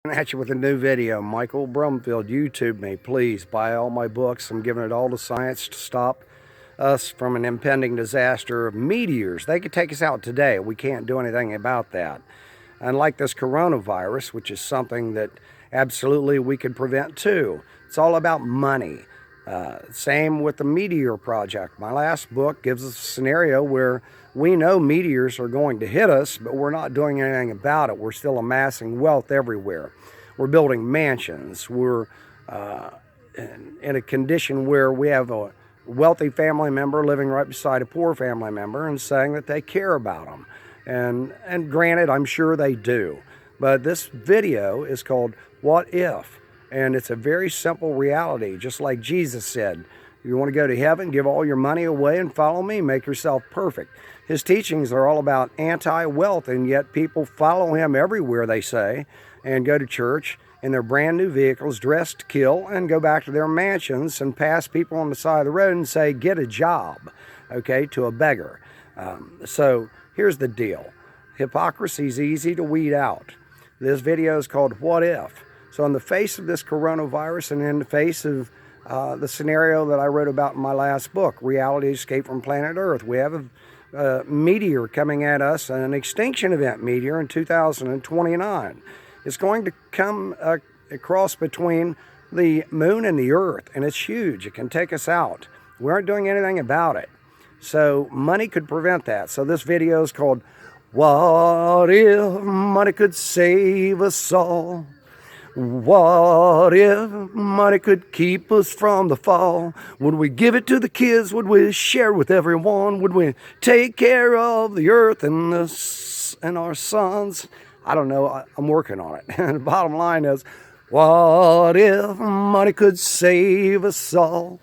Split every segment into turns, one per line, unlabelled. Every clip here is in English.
At you with a new video. Michael Brumfield, YouTube me. Please buy all my books. I'm giving it all to science to stop us from an impending disaster of meteors. They could take us out today. We can't do anything about that. Unlike this coronavirus, which is something that absolutely we could prevent too. It's all about money. Same with the meteor project. My last book gives us a scenario where we know meteors are going to hit us, but we're not doing anything about it. We're still amassing wealth everywhere. We're building mansions. We're in a condition where we have a wealthy family member living right beside a poor family member and saying that they care about them. And granted, I'm sure they do. But this video is called What If? And it's a very simple reality, just like Jesus said. You want to go to heaven, give all your money away and follow me, make yourself perfect. His teachings are all about anti-wealth, and yet people follow him everywhere, they say, and go to church in their brand new vehicles, dressed to kill, and go back to their mansions and pass people on the side of the road and say, get a job, okay, to a beggar. So here's the deal. Hypocrisy is easy to weed out. This video is called What If? So in the face of this coronavirus and in the face of the scenario that I wrote about in my last book, Reality Escape from Planet Earth, we have a meteor coming at us, an extinction event meteor in 2029. It's going to come across between the moon and the earth, and it's huge. It can take us out. We aren't doing anything about it. So money could prevent that. So this video is called What If Money Could Save Us All? What if money could keep us from the fall? Would we give it to the kids? Would we share with everyone? Would we take care of the earth and our sons? I don't know. I'm working on it. And the bottom line is, what if money could save us all?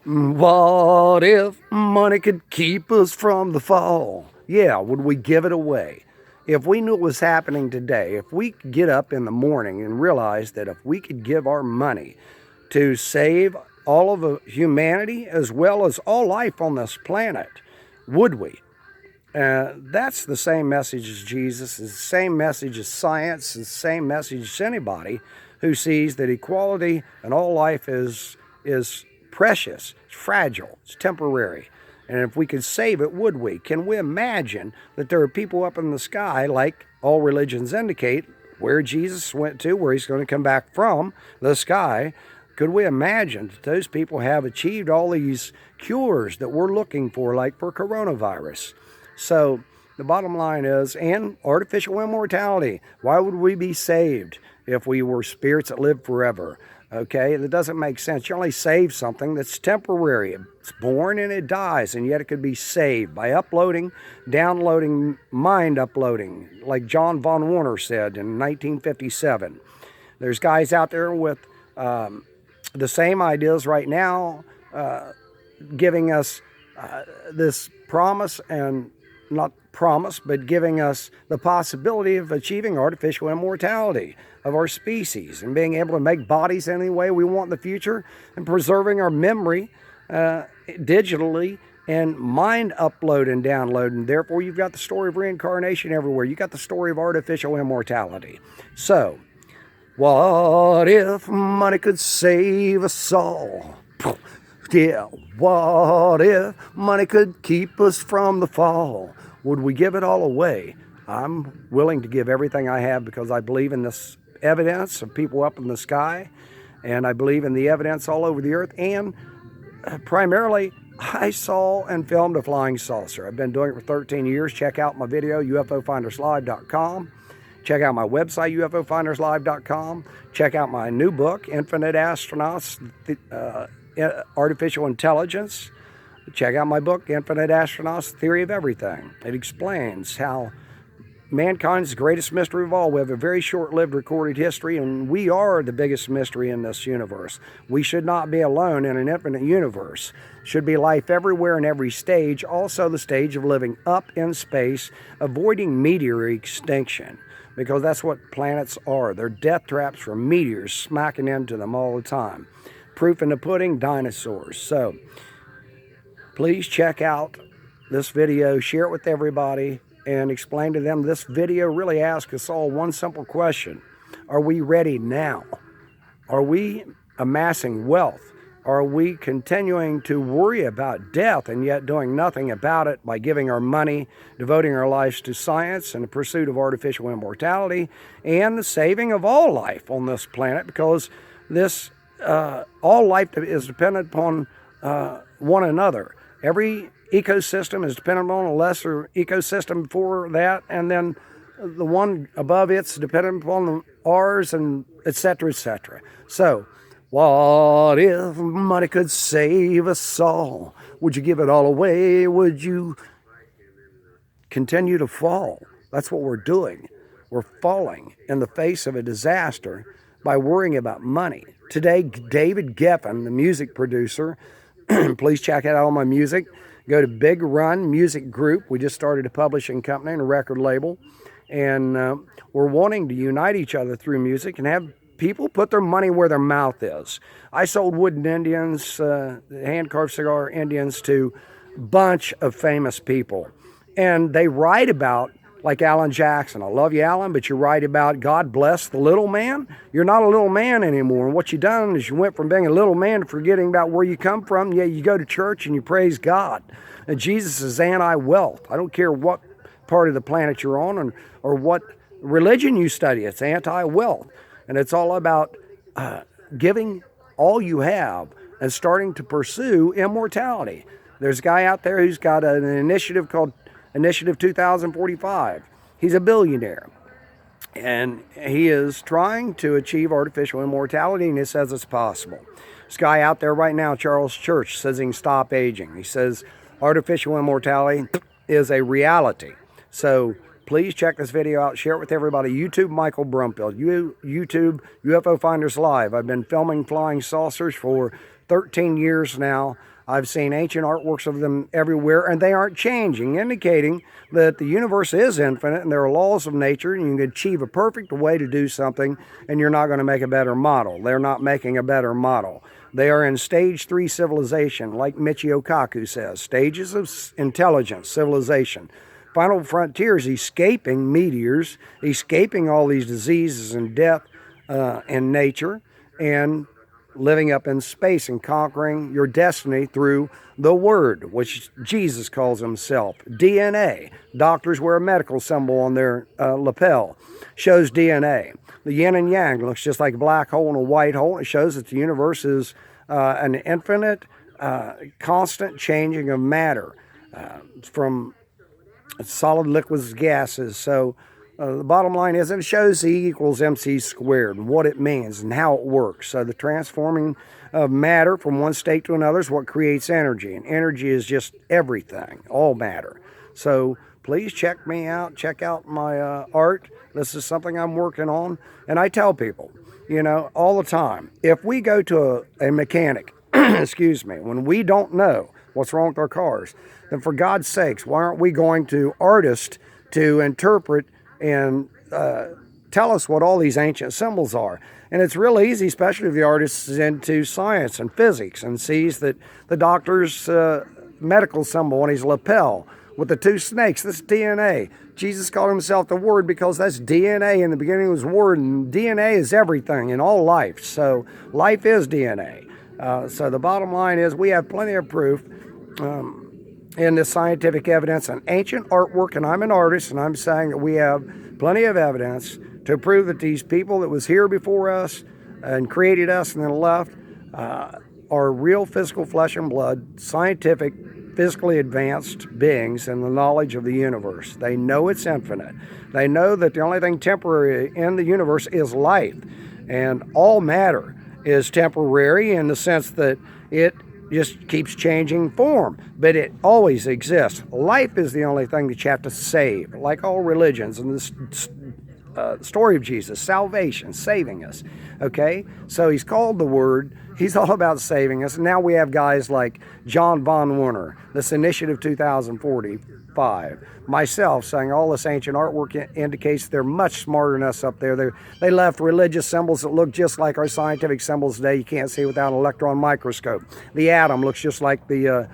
What if money could keep us from the fall? Yeah, would we give it away? If we knew what was happening today, if we could get up in the morning and realize that if we could give our money to save all of humanity as well as all life on this planet, would we? That's the same message as Jesus, it's the same message as science, it's the same message as anybody who sees that equality and all life is precious, it's fragile, it's temporary. And if we could save it, would we? Can we imagine that there are people up in the sky, like all religions indicate, where Jesus went to, where he's going to come back from, the sky? Could we imagine that those people have achieved all these cures that we're looking for, like for coronavirus? So the bottom line is, and artificial immortality, why would we be saved if we were spirits that live forever? Okay, that doesn't make sense. You only save something that's temporary. It's born and it dies, and yet it could be saved by uploading, downloading, mind uploading, like John von Warner said in 1957. There's guys out there with the same ideas right now, giving us this promise, and not promise, but giving us the possibility of achieving artificial immortality of our species and being able to make bodies any way we want in the future and preserving our memory digitally and mind upload and download. And therefore, you've got the story of reincarnation everywhere. You got the story of artificial immortality. So, what if money could save us all? Yeah, what if money could keep us from the fall? Would we give it all away? I'm willing to give everything I have because I believe in this evidence of people up in the sky, and I believe in the evidence all over the earth, and primarily I saw and filmed a flying saucer. I've been doing it for 13 years. Check out my video, ufofinderslive.com. Check out my website, ufofinderslive.com. Check out my new book, Infinite Astronauts, Artificial Intelligence. Check out my book, Infinite Astronauts, Theory of Everything. It explains how mankind's greatest mystery of all. We have a very short-lived recorded history, and we are the biggest mystery in this universe. We should not be alone in an infinite universe. Should be life everywhere in every stage, also the stage of living up in space, avoiding meteor extinction, because that's what planets are. They're death traps for meteors smacking into them all the time. Proof in the pudding, dinosaurs. So please check out this video, share it with everybody, and explain to them this video really asks us all one simple question. Are we ready now? Are we amassing wealth? Are we continuing to worry about death and yet doing nothing about it by giving our money, devoting our lives to science and the pursuit of artificial immortality and the saving of all life on this planet? Because this all life is dependent upon one another. Every ecosystem is dependent on a lesser ecosystem before that, and then the one above it's dependent upon ours, and etc., etc. So, what if money could save us all? Would you give it all away? Would you continue to fall? That's what we're doing. We're falling in the face of a disaster by worrying about money. Today, David Geffen, the music producer, please check out all my music. Go to Big Run Music Group. We just started a publishing company and a record label. And we're wanting to unite each other through music and have people put their money where their mouth is. I sold wooden Indians, hand-carved cigar Indians, to a bunch of famous people. And they write about, like Alan Jackson. I love you, Alan, but you write about God bless the little man. You're not a little man anymore. And what you done is you went from being a little man to forgetting about where you come from. Yeah, you go to church and you praise God. And Jesus is anti-wealth. I don't care what part of the planet you're on or what religion you study. It's anti-wealth. And it's all about giving all you have and starting to pursue immortality. There's a guy out there who's got an initiative called Initiative 2045. He's a billionaire. And he is trying to achieve artificial immortality, and he says it's possible. This guy out there right now, Charles Church, says he can stop aging. He says artificial immortality is a reality. So please check this video out. Share it with everybody. YouTube Michael Brumfield. YouTube UFO Finders Live. I've been filming flying saucers for 13 years now. I've seen ancient artworks of them everywhere, and they aren't changing, indicating that the universe is infinite and there are laws of nature, and you can achieve a perfect way to do something, and you're not going to make a better model. They're not making a better model. They are in stage 3 civilization, like Michio Kaku says, stages of intelligence, civilization. Final frontier is escaping meteors, escaping all these diseases and death in nature, and living up in space and conquering your destiny through the Word, which Jesus calls himself. DNA. Doctors wear a medical symbol on their lapel. Shows DNA. The yin and yang looks just like a black hole and a white hole. It shows that the universe is an infinite, constant changing of matter from solid, liquids, gases. So the bottom line is it shows E equals MC squared and what it means and how it works. So the transforming of matter from one state to another is what creates energy. And energy is just everything, all matter. So please check me out. Check out my art. This is something I'm working on. And I tell people, you know, all the time, if we go to a mechanic, excuse me, when we don't know what's wrong with our cars, then for God's sakes, why aren't we going to artists to interpret and tell us what all these ancient symbols are? And it's real easy, especially if the artist is into science and physics and sees that the doctor's medical symbol on his lapel with the 2 snakes, that's DNA. Jesus called himself the Word because that's DNA. In the beginning was Word, and DNA is everything in all life. So life is DNA. So the bottom line is we have plenty of proof in this scientific evidence and ancient artwork, and I'm an artist, and I'm saying that we have plenty of evidence to prove that these people that was here before us and created us and then left are real physical flesh and blood, scientific, physically advanced beings in the knowledge of the universe. They know it's infinite. They know that the only thing temporary in the universe is life, and all matter is temporary in the sense that it just keeps changing form, but it always exists. Life is the only thing that you have to save, like all religions and this story of Jesus, salvation, saving us. Okay, so he's called the Word. He's all about saving us. And now we have guys like John Von Werner, this Initiative 2045, myself saying all this ancient artwork indicates they're much smarter than us up there. They left religious symbols that look just like our scientific symbols today. You can't see without an electron microscope. The atom looks just like the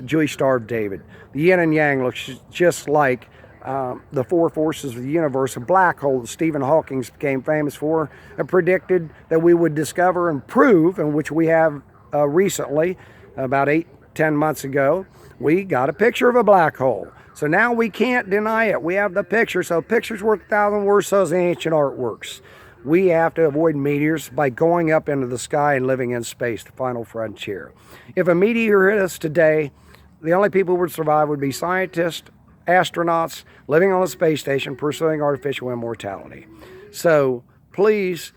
Jewish Star of David. The yin and yang looks just like the four forces of the universe, a black hole that Stephen Hawking became famous for, and predicted that we would discover and prove, and which we have recently, about 8-10 months ago, we got a picture of a black hole. So now we can't deny it. We have the picture. So picture's worth 1,000 words, so is ancient artworks. We have to avoid meteors by going up into the sky and living in space, the final frontier. If a meteor hit us today, the only people who would survive would be scientists, astronauts living on a space station pursuing artificial immortality. So please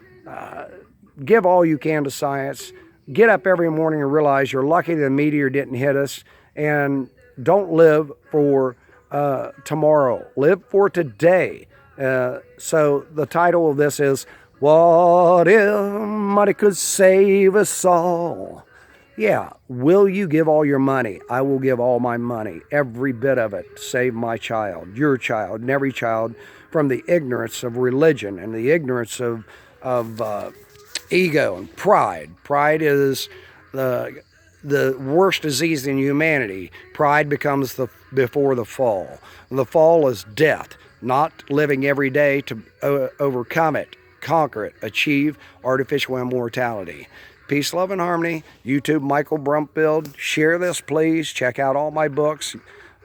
give all you can to science. Get up every morning and realize you're lucky the meteor didn't hit us, and don't live for tomorrow. Live for today. So the title of this is, What If Money Could Save Us All? Yeah, will you give all your money? I will give all my money, every bit of it, to save my child, your child, and every child from the ignorance of religion and the ignorance of ego and pride. Pride is the worst disease in humanity. Pride becomes before the fall. The fall is death, not living every day to overcome it, conquer it, achieve artificial immortality. Peace, love, and harmony. YouTube, Michael Brumfield. Share this, please. Check out all my books.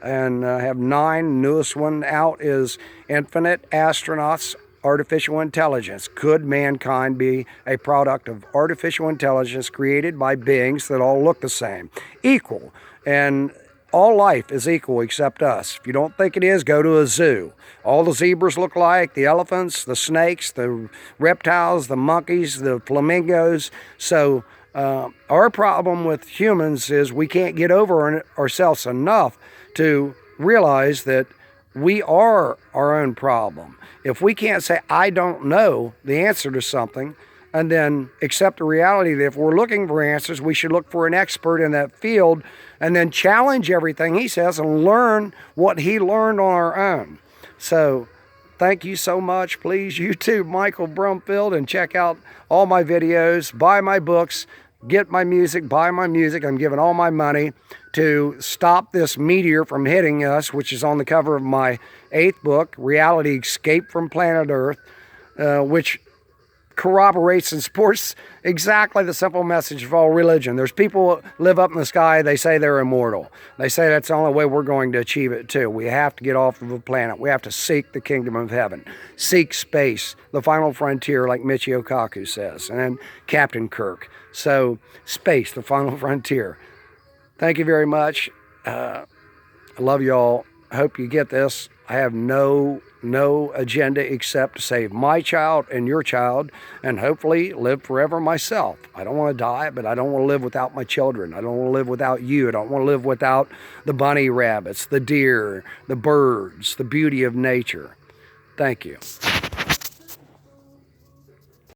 And I have 9. Newest one out is Infinite Astronauts, Artificial Intelligence. Could mankind be a product of artificial intelligence created by beings that all look the same? Equal. And all life is equal except us. If you don't think it is, go to a zoo. All the zebras look alike, the elephants, the snakes, the reptiles, the monkeys, the flamingos. So our problem with humans is we can't get over ourselves enough to realize that we are our own problem. If we can't say, I don't know the answer to something, and then accept the reality that if we're looking for answers, we should look for an expert in that field and then challenge everything he says and learn what he learned on our own. So thank you so much. Please, YouTube Michael Brumfield, and check out all my videos, buy my books, get my music, buy my music. I'm giving all my money to stop this meteor from hitting us, which is on the cover of my 8th book, Reality Escape from Planet Earth, which corroborates and supports exactly the simple message of all religion. There's people who live up in the sky, they say they're immortal. They say that's the only way we're going to achieve it too. We have to get off of the planet. We have to seek the kingdom of heaven. Seek space, the final frontier, like Michio Kaku says, and then Captain Kirk. So space, the final frontier. Thank you very much. I love you all. I hope you get this. I have no agenda except to save my child and your child, and hopefully live forever myself. I don't want to die, but I don't want to live without my children. I don't want to live without you. I don't want to live without the bunny rabbits, the deer, the birds, the beauty of nature. Thank you.